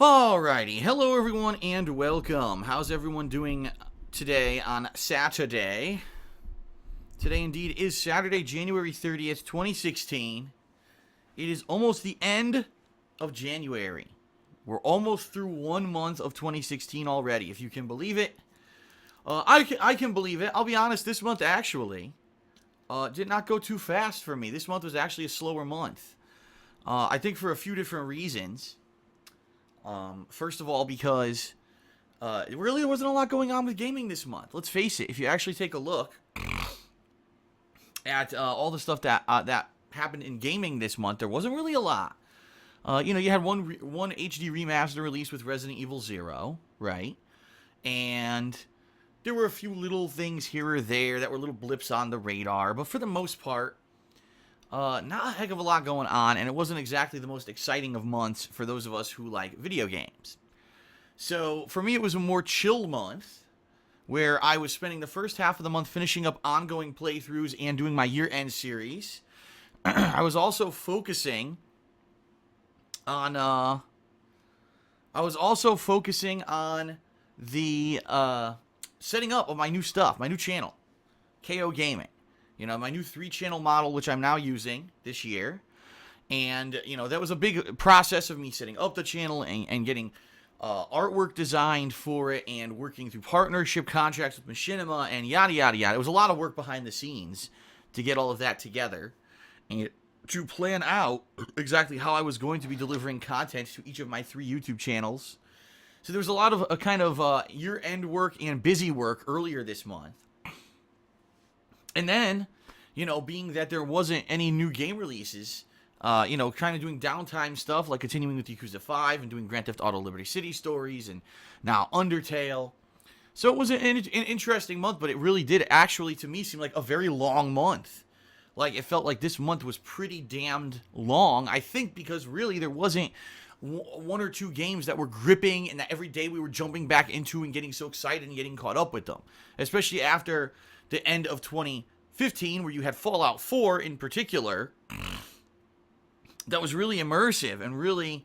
Alrighty, hello everyone and welcome. How's everyone doing today on Saturday? Today indeed is Saturday, January 30th, 2016. It is almost the end of January. We're almost through 1 month of 2016 already, if you can believe it. I can believe it. I'll be honest, this month actually did not go too fast for me. This month was actually a slower month. I think for a few different reasons. First of all, because really there wasn't a lot going on with gaming this month. Let's face it. If you actually take a look at all the stuff that happened in gaming this month, there wasn't really a lot. You had one HD remaster release with Resident Evil 0, right? And there were a few little things here or there that were little blips on the radar, but for the most part, not a heck of a lot going on, and it wasn't exactly the most exciting of months for those of us who like video games. So, for me, it was a more chill month, where I was spending the first half of the month finishing up ongoing playthroughs and doing my year-end series. I was also focusing on, the, setting up of my new stuff, my new channel, KO Gaming. You know, my new 3-channel model, which I'm now using this year. And, that was a big process of me setting up the channel and getting artwork designed for it and working through partnership contracts with Machinima and yada, yada, yada. It was a lot of work behind the scenes to get all of that together and to plan out exactly how I was going to be delivering content to each of my 3 YouTube channels. So there was a lot of year-end work and busy work earlier this month. And then, being that there wasn't any new game releases, kind of doing downtime stuff, like continuing with Yakuza 5 and doing Grand Theft Auto Liberty City stories, and now Undertale. So it was an interesting month, but it really did actually, to me, seem like a very long month. Like, it felt like this month was pretty damned long, I think, because really there wasn't one or two games that were gripping and that every day we were jumping back into and getting so excited and getting caught up with them. Especially after the end of 2015, where you had Fallout 4 in particular, that was really immersive and really,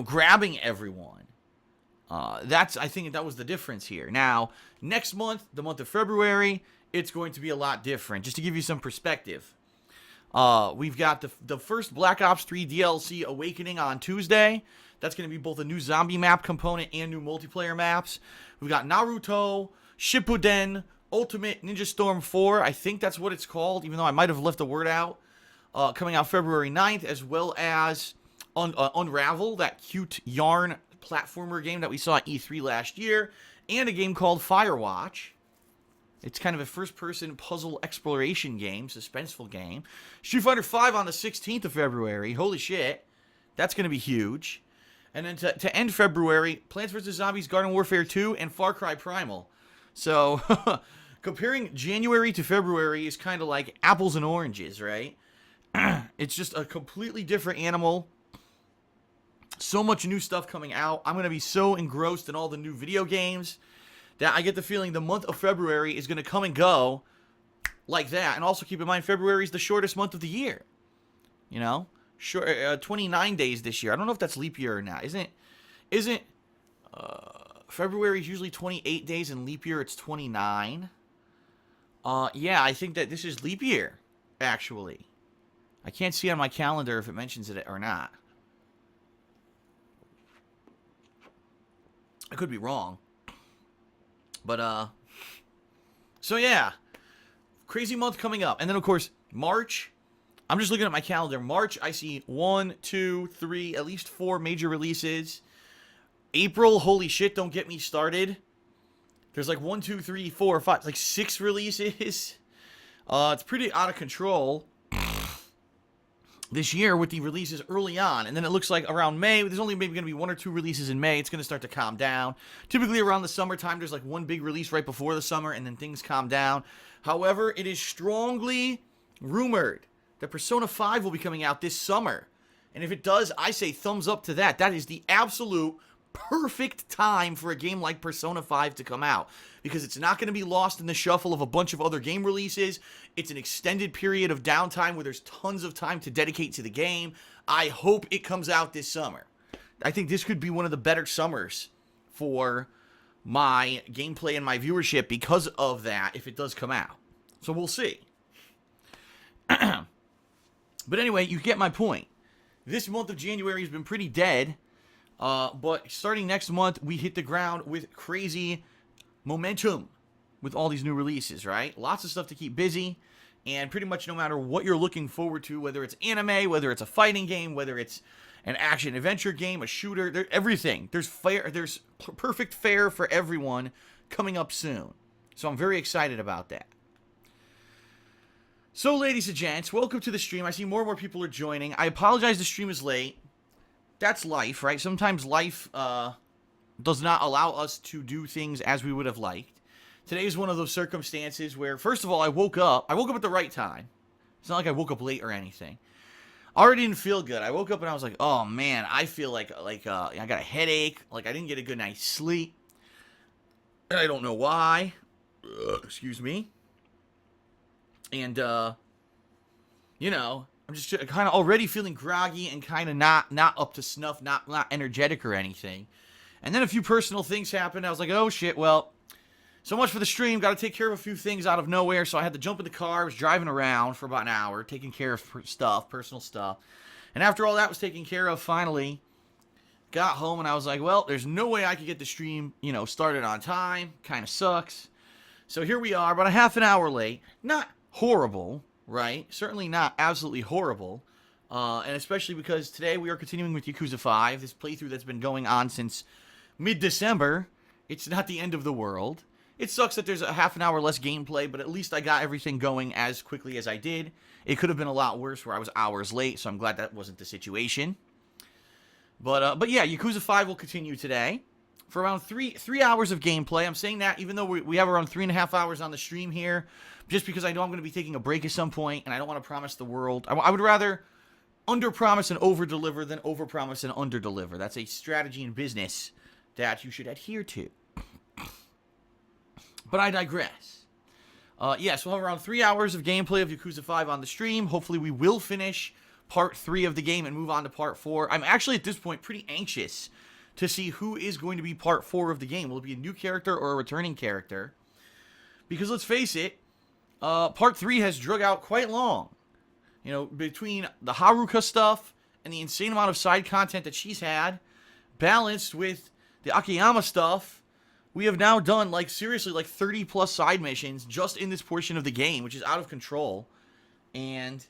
grabbing everyone. I think that was the difference here. Now, next month, the month of February, it's going to be a lot different. Just to give you some perspective, we've got the first Black Ops 3 DLC Awakening on Tuesday. That's going to be both a new zombie map component and new multiplayer maps. We've got Naruto Shippuden Ultimate Ninja Storm 4, I think that's what it's called, even though I might have left the word out, coming out February 9th, as well as Unravel, that cute yarn platformer game that we saw at E3 last year, and a game called Firewatch. It's kind of a first-person puzzle exploration game, suspenseful game. Street Fighter 5 on the 16th of February, holy shit, that's going to be huge. And then to end February, Plants vs. Zombies Garden Warfare 2 and Far Cry Primal. So, comparing January to February is kind of like apples and oranges, right? It's just a completely different animal. So much new stuff coming out. I'm going to be so engrossed in all the new video games that I get the feeling the month of February is going to come and go like that. And also keep in mind, February is the shortest month of the year. 29 days this year. I don't know if that's leap year or not. Isn't February is usually 28 days, and leap year it's 29. Yeah, I think that this is leap year, actually. I can't see on my calendar if it mentions it or not. I could be wrong. But, so yeah. Crazy month coming up. And then, of course, March. I'm just looking at my calendar. March, I see 1, 2, 3, at least 4 major releases. April, holy shit, don't get me started. There's like 1, 2, 3, 4, 5, like 6 releases. It's pretty out of control this year with the releases early on. And then it looks like around May, there's only maybe going to be 1 or 2 releases in May. It's going to start to calm down. Typically around the summertime, there's like one big release right before the summer, and then things calm down. However, it is strongly rumored that Persona 5 will be coming out this summer. And if it does, I say thumbs up to that. That is the absolute perfect time for a game like Persona 5 to come out, because it's not going to be lost in the shuffle of a bunch of other game releases. It's an extended period of downtime where there's tons of time to dedicate to the game. I hope it comes out this summer. I think this could be one of the better summers for my gameplay and my viewership because of that, if it does come out. So we'll see. But anyway, you get my point. This month of January has been pretty dead. But starting next month, we hit the ground with crazy momentum with all these new releases, right? Lots of stuff to keep busy. And pretty much no matter what you're looking forward to, whether it's anime, whether it's a fighting game, whether it's an action-adventure game, a shooter, everything. There's perfect fare for everyone coming up soon. So I'm very excited about that. So, ladies and gents, welcome to the stream. I see more and more people are joining. I apologize the stream is late. That's life, right? Sometimes life does not allow us to do things as we would have liked. Today is one of those circumstances where, first of all, I woke up at the right time. It's not like I woke up late or anything. I already didn't feel good. I woke up and I was like, oh man, I feel like I got a headache. Like I didn't get a good night's sleep. And I don't know why. Excuse me. And, you know, I'm just kind of already feeling groggy and kind of not up to snuff, not energetic or anything. And then a few personal things happened. I was like, oh shit, well, so much for the stream. Got to take care of a few things out of nowhere. So I had to jump in the car. I was driving around for about an hour, taking care of personal stuff. And after all that was taken care of, finally got home and I was like, well, there's no way I could get the stream, started on time. Kind of sucks. So here we are, about a half an hour late. Not horrible, right? Certainly not absolutely horrible. And especially because today we are continuing with Yakuza 5, this playthrough that's been going on since mid-December. It's not the end of the world. It sucks that there's a half an hour less gameplay, but at least I got everything going as quickly as I did. It could have been a lot worse where I was hours late, so I'm glad that wasn't the situation. But yeah, Yakuza 5 will continue today for around three hours of gameplay. I'm saying that even though we have around 3.5 hours on the stream here, just because I know I'm going to be taking a break at some point, and I don't want to promise the world. I would rather under-promise and over-deliver than over-promise and under-deliver. That's a strategy in business that you should adhere to. But I digress. Yes, we'll have around 3 hours of gameplay of Yakuza 5 on the stream. Hopefully we will finish Part 3 of the game and move on to Part 4. I'm actually, at this point, pretty anxious to see who is going to be Part 4 of the game. Will it be a new character or a returning character? Because let's face it, Part 3 has drug out quite long. Between the Haruka stuff and the insane amount of side content that she's had, balanced with the Akiyama stuff, we have now done, seriously, 30 plus side missions just in this portion of the game, which is out of control. And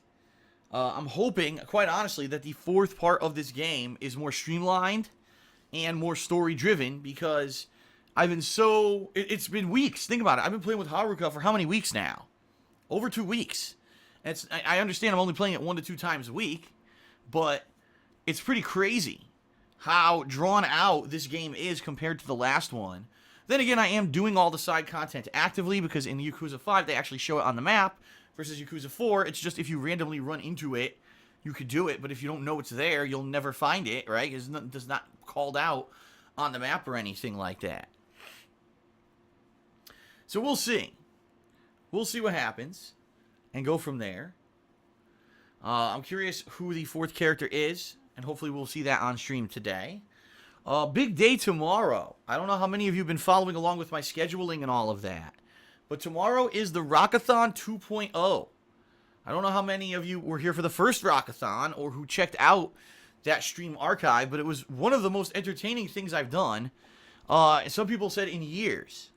I'm hoping, quite honestly, that the fourth part of this game is more streamlined and more story-driven, because it's been weeks. Think about it. I've been playing with Haruka for how many weeks now? Over 2 weeks. And I understand I'm only playing it 1 to 2 times a week, but it's pretty crazy how drawn out this game is compared to the last one. Then again, I am doing all the side content actively, because in Yakuza 5, they actually show it on the map, versus Yakuza 4, it's just if you randomly run into it, you could do it, but if you don't know it's there, you'll never find it, right? It's not called out on the map or anything like that. So we'll see. We'll see what happens and go from there. I'm curious who the fourth character is, and hopefully we'll see that on stream today. Big day tomorrow. I don't know how many of you have been following along with my scheduling and all of that, but tomorrow is the Rockathon 2.0. I don't know how many of you were here for the first Rockathon or who checked out that stream archive, but it was one of the most entertaining things I've done. Some people said in years.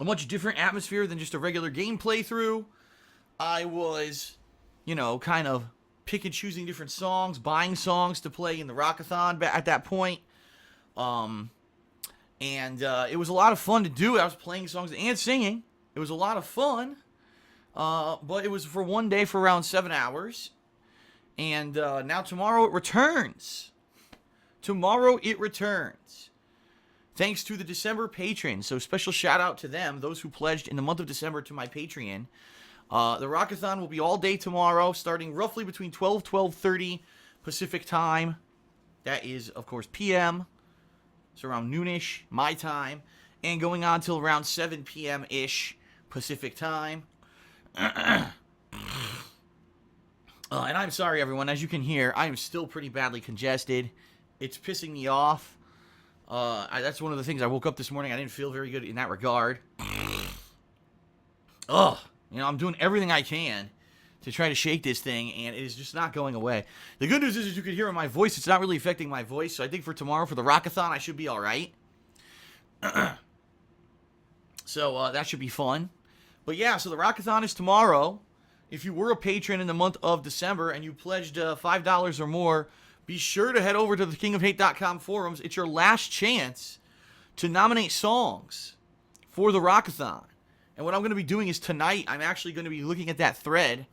A much different atmosphere than just a regular game playthrough. I was, kind of pick and choosing different songs, buying songs to play in the Rockathon at that point. And it was a lot of fun to do. I was playing songs and singing. It was a lot of fun. But it was for one day for around 7 hours. And now tomorrow it returns. Tomorrow it returns. Thanks to the December patrons. So special shout out to them, those who pledged in the month of December to my Patreon. The Rockathon will be all day tomorrow, starting roughly between 12:30 Pacific time. That is, of course, PM. So around noonish, my time. And going on till around 7 p.m.-ish Pacific time. And I'm sorry, everyone. As you can hear, I am still pretty badly congested. It's pissing me off. That's one of the things I woke up this morning. I didn't feel very good in that regard. Ugh. I'm doing everything I can to try to shake this thing, and it is just not going away. The good news is, as you can hear in my voice, it's not really affecting my voice. So I think for tomorrow, for the Rockathon, I should be all right. So that should be fun. But yeah, so the Rockathon is tomorrow. If you were a patron in the month of December and you pledged $5 or more, be sure to head over to the kingofhate.com forums. It's your last chance to nominate songs for the Rockathon. And what I'm going to be doing is tonight, I'm actually going to be looking at that thread,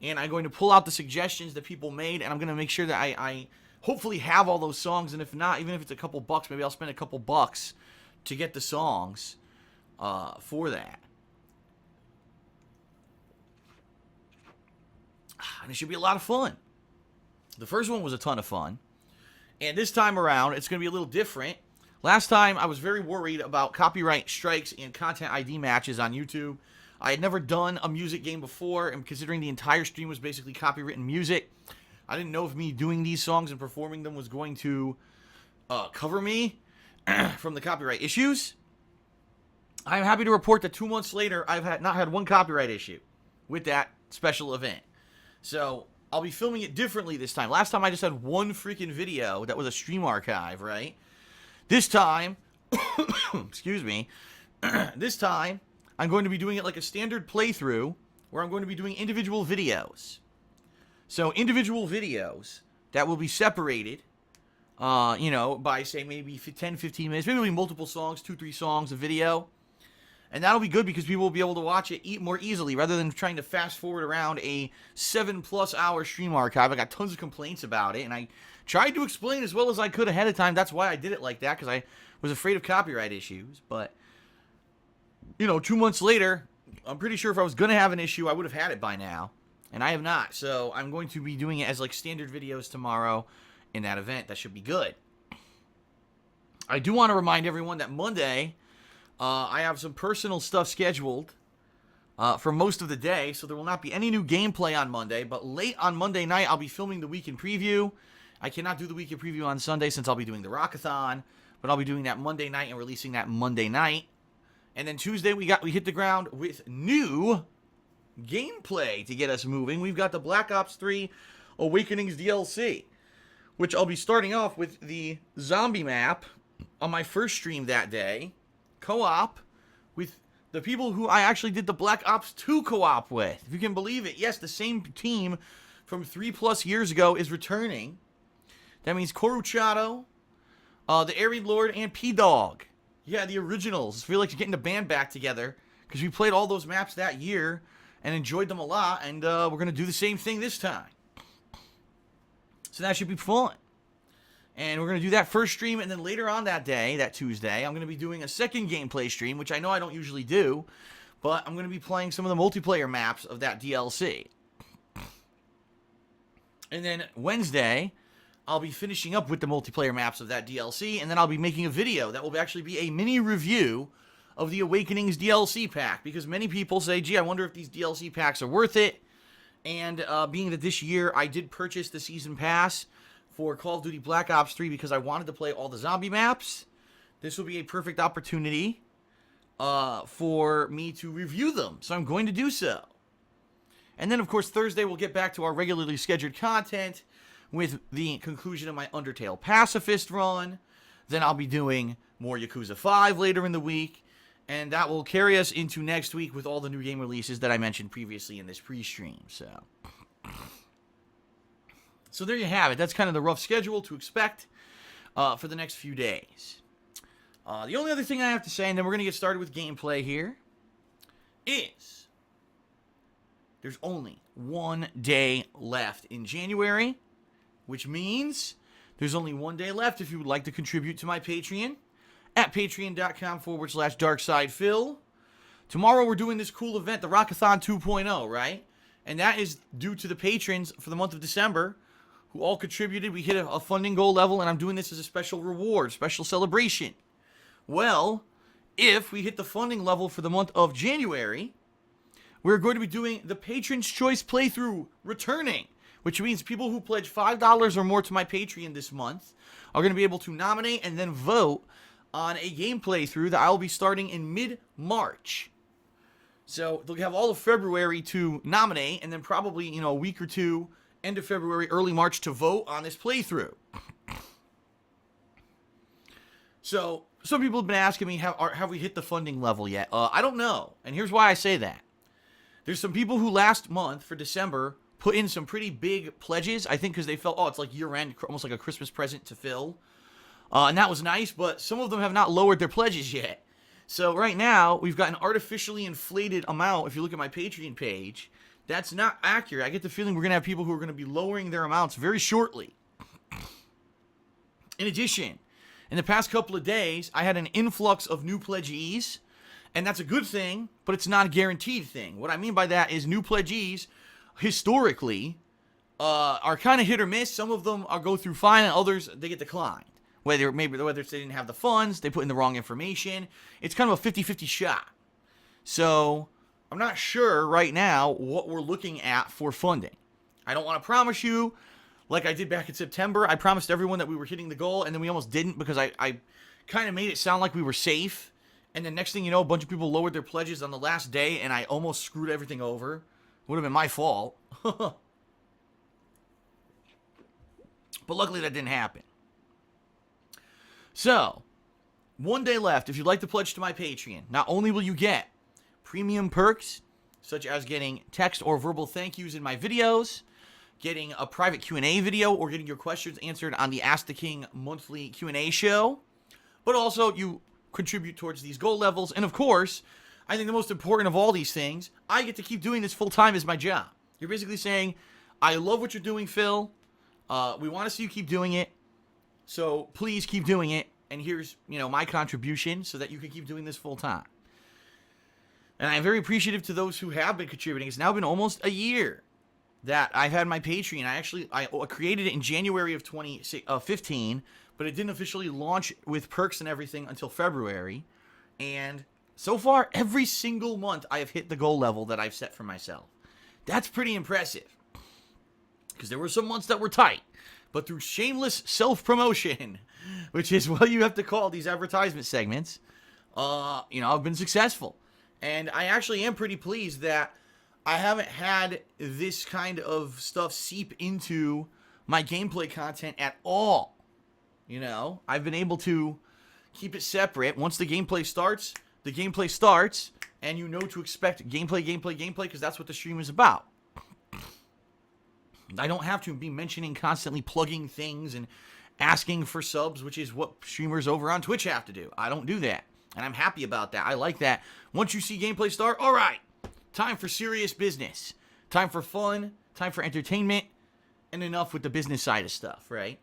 and I'm going to pull out the suggestions that people made, and I'm going to make sure that I hopefully have all those songs. And if not, even if it's a couple bucks, maybe I'll spend a couple bucks to get the songs for that. And it should be a lot of fun. The first one was a ton of fun. And this time around, it's going to be a little different. Last time, I was very worried about copyright strikes and content ID matches on YouTube. I had never done a music game before, and considering the entire stream was basically copywritten music, I didn't know if me doing these songs and performing them was going to cover me from the copyright issues. I'm happy to report that 2 months later, I've not had one copyright issue with that special event. So I'll be filming it differently this time. Last time I just had one freaking video that was a stream archive, right? This time, excuse me, this time I'm going to be doing it like a standard playthrough where I'm going to be doing individual videos. So individual videos that will be separated, by say maybe 10, 15 minutes, maybe it'll be multiple songs, 2, 3 songs, a video. And that'll be good because people will be able to watch it more easily rather than trying to fast forward around a 7+ hour stream archive. I got tons of complaints about it, and I tried to explain as well as I could ahead of time. That's why I did it like that, because I was afraid of copyright issues. But, 2 months later, I'm pretty sure if I was going to have an issue, I would have had it by now. And I have not. So I'm going to be doing it as like standard videos tomorrow in that event. That should be good. I do want to remind everyone that Monday, I have some personal stuff scheduled for most of the day, so there will not be any new gameplay on Monday, but late on Monday night, I'll be filming the weekend preview. I cannot do the weekend preview on Sunday since I'll be doing the Rockathon, but I'll be doing that Monday night and releasing that Monday night. And then Tuesday, we hit the ground with new gameplay to get us moving. We've got the Black Ops 3 Awakenings DLC, which I'll be starting off with the zombie map on my first stream that day. Co-op with the people who I actually did the Black Ops 2 co-op with. If you can believe it. Yes, the same team from 3+ years ago is returning. That means Coruchado, the Arid Lord, and P-Dog. Yeah, the originals. I feel like you're getting the band back together because we played all those maps that year and enjoyed them a lot, and we're going to do the same thing this time. So that should be fun. And we're going to do that first stream, and then later on that day, that Tuesday, I'm going to be doing a second gameplay stream, which I know I don't usually do, but I'm going to be playing some of the multiplayer maps of that DLC. And then Wednesday, I'll be finishing up with the multiplayer maps of that DLC, and then I'll be making a video that will actually be a mini review of the Awakenings DLC pack, because many people say, gee, I wonder if these DLC packs are worth it. And being that this year I did purchase the Season Pass for Call of Duty Black Ops 3 because I wanted to play all the zombie maps, this will be a perfect opportunity for me to review them. So I'm going to do so. And then, of course, Thursday we'll get back to our regularly scheduled content with the conclusion of my Undertale Pacifist run. Then I'll be doing more Yakuza 5 later in the week. And that will carry us into next week with all the new game releases that I mentioned previously in this pre-stream. So there you have it. That's kind of the rough schedule to expect for the next few days. The only other thing I have to say, and then we're going to get started with gameplay here, is there's only 1 day left in January, which means there's only 1 day left if you would like to contribute to my Patreon at patreon.com/darksidefil. Tomorrow we're doing this cool event, the Rockathon 2.0, right? And that is due to the patrons for the month of December who all contributed. We hit a funding goal level, and I'm doing this as a special reward, special celebration. Well, if we hit the funding level for the month of January, we're going to be doing the Patron's Choice playthrough returning which means people who pledge $5 or more to my Patreon this month are going to be able to nominate and then vote on a game playthrough that I'll be starting in mid-March. So they'll have all of February to nominate, and then probably, a week or two, end of February, early March, to vote on this playthrough. So some people have been asking me, have we hit the funding level yet? I don't know, and here's why I say that. There's some people who last month, for December, put in some pretty big pledges, I think because they felt, it's like year-end, almost like a Christmas present to Phil. And that was nice, but some of them have not lowered their pledges yet. So right now, we've got an artificially inflated amount. If you look at my Patreon page, that's not accurate. I get the feeling we're going to have people who are going to be lowering their amounts very shortly. In addition, in the past couple of days, I had an influx of new pledgees, and that's a good thing, but it's not a guaranteed thing. What I mean by that is new pledgees, historically, are kind of hit or miss. Some of them go through fine, and others, they get declined. Whether they didn't have the funds, they put in the wrong information. It's kind of a 50-50 shot. So I'm not sure right now what we're looking at for funding. I don't want to promise you, like I did back in September. I promised everyone that we were hitting the goal, and then we almost didn't because I kind of made it sound like we were safe. And then next thing you know, a bunch of people lowered their pledges on the last day, and I almost screwed everything over. Would have been my fault. But luckily that didn't happen. So, one day left. If you'd like to pledge to my Patreon, not only will you get premium perks, such as getting text or verbal thank yous in my videos, getting a private Q&A video, or getting your questions answered on the Ask the King monthly Q&A show, but also you contribute towards these goal levels. And of course, I think the most important of all these things, I get to keep doing this full time as my job. You're basically saying, I love what you're doing, Phil. We want to see you keep doing it. So please keep doing it, and here's, my contribution so that you can keep doing this full time. And I'm very appreciative to those who have been contributing. It's now been almost a year that I've had my Patreon. I created it in January of 2015, but it didn't officially launch with perks and everything until February. And so far, every single month, I have hit the goal level that I've set for myself. That's pretty impressive, because there were some months that were tight. But through shameless self-promotion, which is what you have to call these advertisement segments, I've been successful. And I actually am pretty pleased that I haven't had this kind of stuff seep into my gameplay content at all. I've been able to keep it separate. Once the gameplay starts, and you know to expect gameplay, because that's what the stream is about. I don't have to be mentioning, constantly plugging things and asking for subs, which is what streamers over on Twitch have to do. I don't do that, and I'm happy about that. I like that. Once you see gameplay start, all right, time for serious business. Time for fun, time for entertainment, and enough with the business side of stuff, right?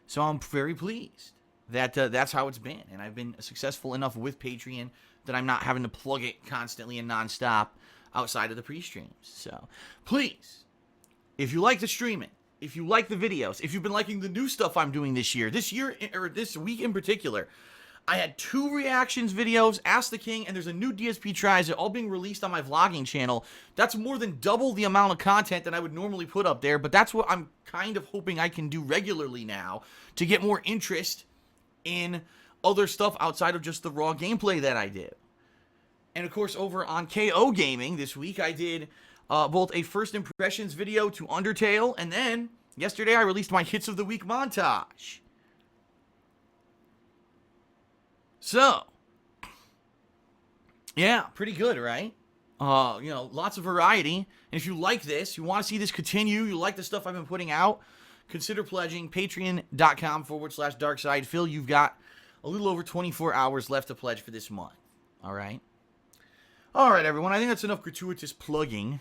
So I'm very pleased that that's how it's been, and I've been successful enough with Patreon that I'm not having to plug it constantly and nonstop outside of the pre-streams. So please, if you like the streaming, if you like the videos, if you've been liking the new stuff I'm doing this week in particular, I had 2 reactions videos, Ask the King, and there's a new DSP Tries It, all being released on my vlogging channel. That's more than double the amount of content that I would normally put up there, but that's what I'm kind of hoping I can do regularly now to get more interest in other stuff outside of just the raw gameplay that I do. And of course, over on KO Gaming this week, I did both a first impressions video to Undertale, and then yesterday I released my Hits of the Week montage. So, yeah, pretty good, right? Lots of variety. And if you like this, you want to see this continue, you like the stuff I've been putting out, consider pledging. Patreon.com/DarkSidePhil. You've got a little over 24 hours left to pledge for this month. All right? All right, everyone. I think that's enough gratuitous plugging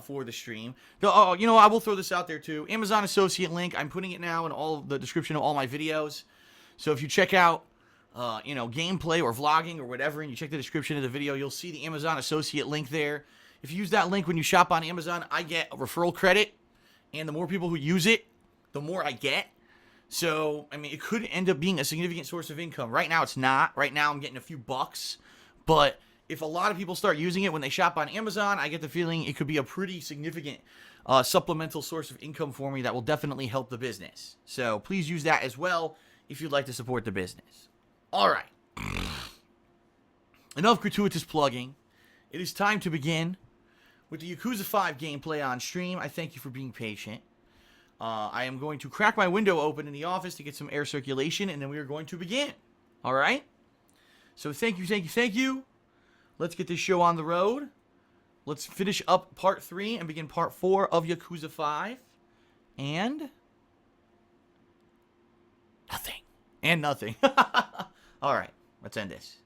for the stream. I will throw this out there, too. Amazon Associate link. I'm putting it now in all the description of all my videos. So if you check out gameplay or vlogging or whatever, and you check the description of the video, you'll see the Amazon Associate link there. If you use that link when you shop on Amazon, I get a referral credit, and the more people who use it, the more I get. So, it could end up being a significant source of income. Right now, it's not. Right now, I'm getting a few bucks, but if a lot of people start using it when they shop on Amazon, I get the feeling it could be a pretty significant supplemental source of income for me that will definitely help the business. So please use that as well if you'd like to support the business. All right. Enough gratuitous plugging. It is time to begin with the Yakuza 5 gameplay on stream. I thank you for being patient. I am going to crack my window open in the office to get some air circulation, and then we are going to begin. All right? So thank you. Let's get this show on the road. Let's finish up part 3 and begin part 4 of Yakuza 5. And nothing. All right, let's end this.